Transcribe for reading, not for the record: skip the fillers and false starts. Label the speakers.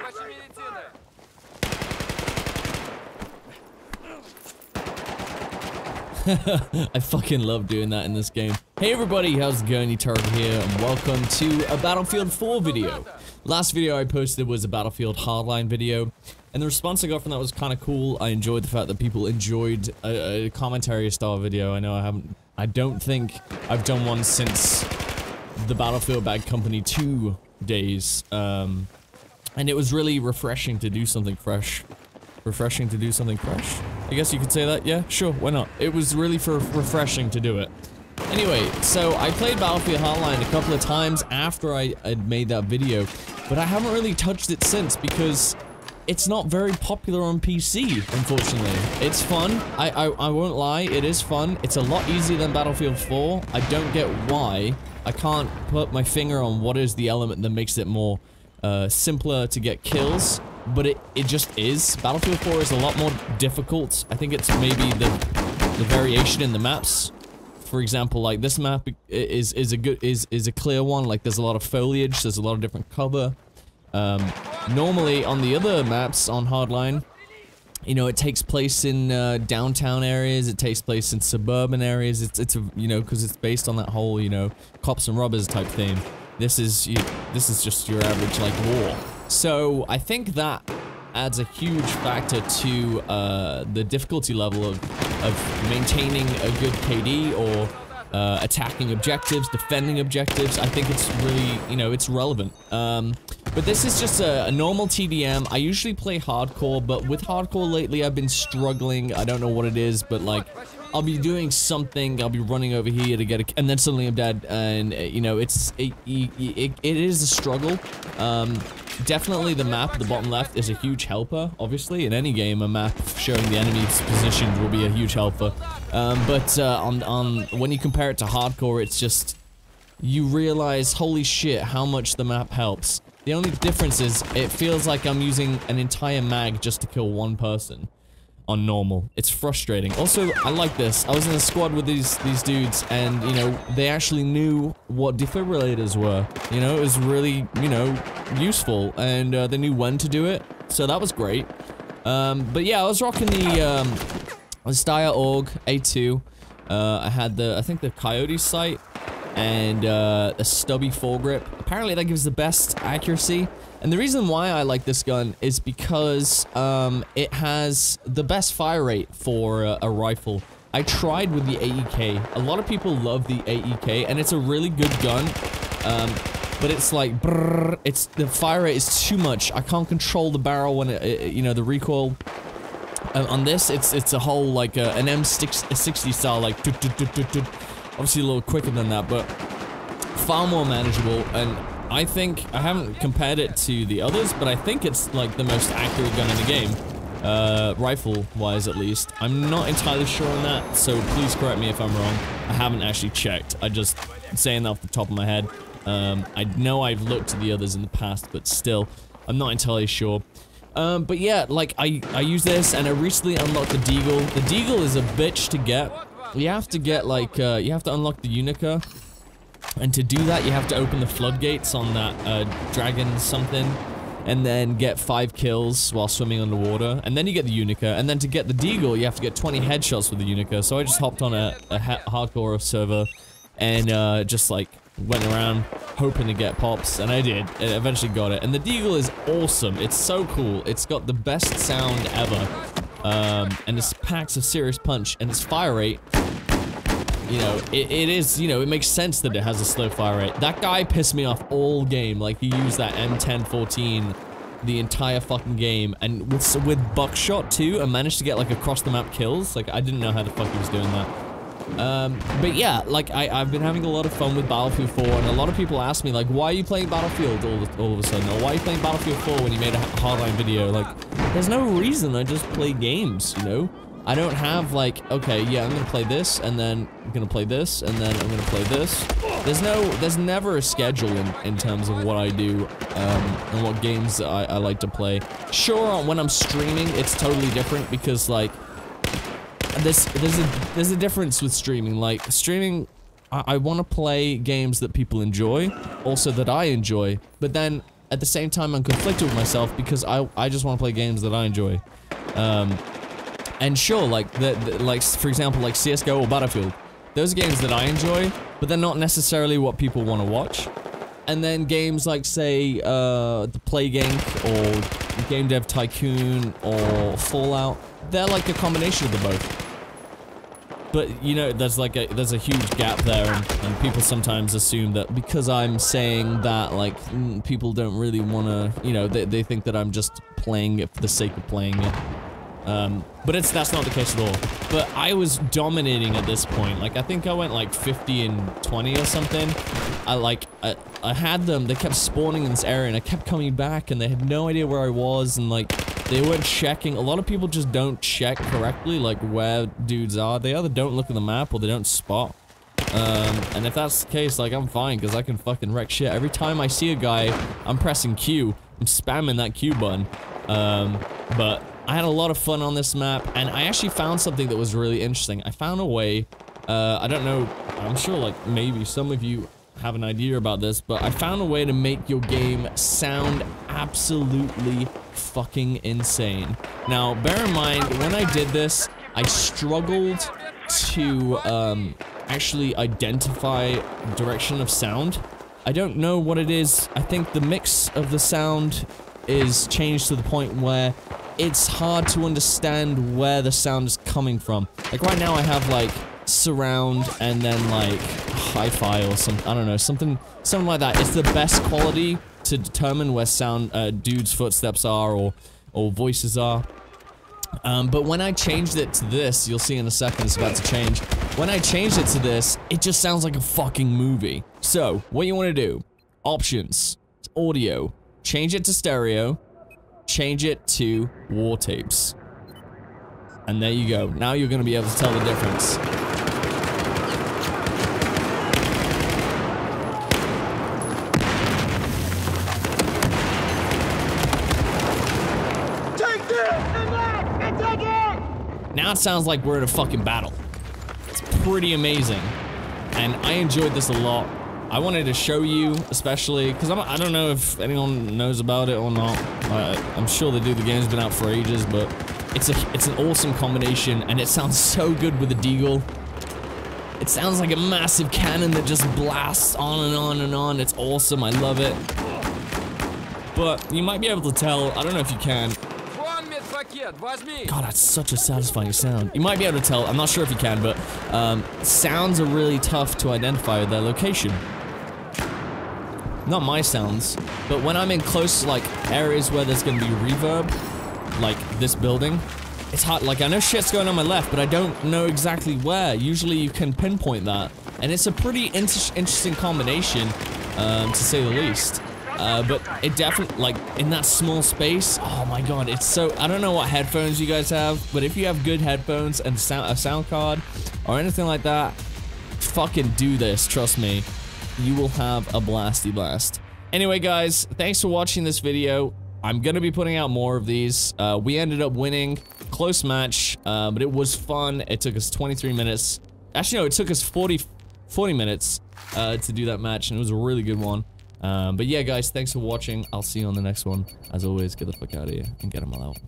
Speaker 1: I fucking love doing that in this game. Hey everybody, how's it going? Target here, and welcome to a Battlefield 4 video. Last video I posted was a Battlefield Hardline video, and the response I got from that was kind of cool. I enjoyed the fact that people enjoyed a commentary style video. I know I don't think I've done one since the Battlefield Bad Company 2 days, and it was really refreshing to do something fresh. Refreshing to do something fresh? I guess you could say that, yeah, sure, why not? It was really refreshing to do it. Anyway, so I played Battlefield Hardline a couple of times after I had made that video, but I haven't really touched it since because it's not very popular on PC, unfortunately. It's fun, I won't lie, it is fun. It's a lot easier than Battlefield 4. I don't get why. I can't put my finger on what is the element that makes it more simpler to get kills. But it just is. Battlefield 4 is a lot more difficult. I think it's maybe the variation in the maps. For example, like this map is a clear one. Like there's a lot of foliage, there's a lot of different cover. Normally on the other maps on Hardline, you know, it takes place in downtown areas, it takes place in suburban areas. It's you know, because it's based on that whole, you know, cops and robbers type theme. This is just your average like war. So I think that adds a huge factor to the difficulty level of maintaining a good KD or attacking objectives, defending objectives. I think it's really, you know, it's relevant. But this is just a normal TDM. I usually play hardcore, but with hardcore lately I've been struggling. I don't know what it is, but like I'll be doing something, I'll be running over here to get a, and then suddenly I'm dead, and you know, it is a struggle. Definitely the map at the bottom left is a huge helper. Obviously, in any game, a map showing the enemy's positions will be a huge helper. But when you compare it to hardcore, it's just, you realize, holy shit, how much the map helps. The only difference is, it feels like I'm using an entire mag just to kill one person on normal. It's frustrating. Also, I like this. I was in a squad with these dudes, and, you know, they actually knew what defibrillators were. You know, it was really, you know, useful, and they knew when to do it, so that was great. But yeah, I was rocking the Steyr AUG A2. I had I think the Coyote sight, and a stubby foregrip. Apparently that gives the best accuracy. And the reason why I like this gun is because it has the best fire rate for a rifle. I tried with the AEK. A lot of people love the AEK, and it's a really good gun. But it's like, brrr, the fire rate is too much. I can't control the barrel when you know, the recoil. On this, it's a whole like an M60 style, like obviously a little quicker than that, but far more manageable. And I think, I haven't compared it to the others, but I think it's like the most accurate gun in the game, rifle-wise at least. I'm not entirely sure on that, so please correct me if I'm wrong. I haven't actually checked. I just saying that off the top of my head. I know I've looked at the others in the past, but still, I'm not entirely sure. But yeah, like I use this, and I recently unlocked the Deagle. The Deagle is a bitch to get. You have to get like you have to unlock the Unica. And to do that, you have to open the floodgates on that dragon something, and then get 5 kills while swimming underwater, and then you get the Unica. And then to get the Deagle, you have to get 20 headshots with the Unica. So I just hopped on a hardcore server, and just like went around hoping to get pops, and I did. And eventually got it. And the Deagle is awesome. It's so cool. It's got the best sound ever, and it packs a serious punch, and its fire rate. You know, it is, you know, it makes sense that it has a slow fire rate. That guy pissed me off all game. Like, he used that M1014 the entire fucking game, and with buckshot too, and managed to get like across the map kills. Like, I didn't know how the fuck he was doing that. But yeah, like, I've been having a lot of fun with Battlefield 4, and a lot of people ask me, like, why are you playing Battlefield all of a sudden? Or why are you playing Battlefield 4 when you made a Hardline video? Like, there's no reason, I just play games, you know? I don't have like, okay, yeah, I'm gonna play this, and then I'm gonna play this, and then I'm gonna play this. There's never a schedule in terms of what I do, and what games I like to play. Sure, when I'm streaming, it's totally different, because like, there's a difference with streaming. Like, streaming, I want to play games that people enjoy, also that I enjoy, but then at the same time I'm conflicted with myself because I just want to play games that I enjoy. And sure, like like for example, like CS:GO or Battlefield, those are games that I enjoy, but they're not necessarily what people want to watch. And then games like, say, the Plague Inc. or Game Dev Tycoon or Fallout, they're like a combination of the both. But, you know, there's a huge gap there, and people sometimes assume that because I'm saying that, like, people don't really wanna, you know, they think that I'm just playing it for the sake of playing it. But that's not the case at all. But I was dominating at this point. Like, I think I went like 50 and 20 or something. I had them, they kept spawning in this area, and I kept coming back, and they had no idea where I was, and like, they weren't checking. A lot of people just don't check correctly, like, where dudes are. They either don't look at the map, or they don't spot. And if that's the case, like, I'm fine, because I can fucking wreck shit. Every time I see a guy, I'm pressing Q. I'm spamming that Q button. But I had a lot of fun on this map, and I actually found something that was really interesting. I found a way, I don't know, I'm sure, like, maybe some of you have an idea about this, but I found a way to make your game sound absolutely fucking insane. Now, bear in mind, when I did this, I struggled to, actually identify direction of sound. I don't know what it is. I think the mix of the sound is changed to the point where it's hard to understand where the sound is coming from. Like, right now I have, like, surround and then, like, hi-fi or something, I don't know, something like that. It's the best quality to determine where sound, dudes' footsteps are or voices are. But when I changed it to this, you'll see in a second, it's about to change. When I changed it to this, it just sounds like a fucking movie. So, what you want to do, options, audio, change it to stereo, change it to war tapes. And there you go. Now you're going to be able to tell the difference. Take this and that and take it! Now it sounds like we're in a fucking battle. It's pretty amazing. And I enjoyed this a lot. I wanted to show you, especially, because I don't know if anyone knows about it or not. I'm sure they do, the game's been out for ages, but it's an awesome combination, and it sounds so good with the deagle. It sounds like a massive cannon that just blasts on and on and on. It's awesome, I love it. But you might be able to tell, I don't know if you can. God, that's such a satisfying sound. You might be able to tell, I'm not sure if you can, but sounds are really tough to identify their location. Not my sounds, but when I'm in close, like, areas where there's gonna be reverb, like this building, it's hard. Like, I know shit's going on my left, but I don't know exactly where. Usually you can pinpoint that, and it's a pretty interesting combination, to say the least. But it definitely, like, in that small space, oh my god, it's so, I don't know what headphones you guys have, but if you have good headphones and a sound card, or anything like that, fucking do this, trust me. You will have a blasty blast. Anyway, guys, thanks for watching this video. I'm gonna be putting out more of these. We ended up winning, close match, but it was fun. It took us 23 minutes. Actually, no, it took us 40 minutes to do that match, and it was a really good one. But yeah, guys, thanks for watching. I'll see you on the next one. As always, get the fuck out of here and get them all out.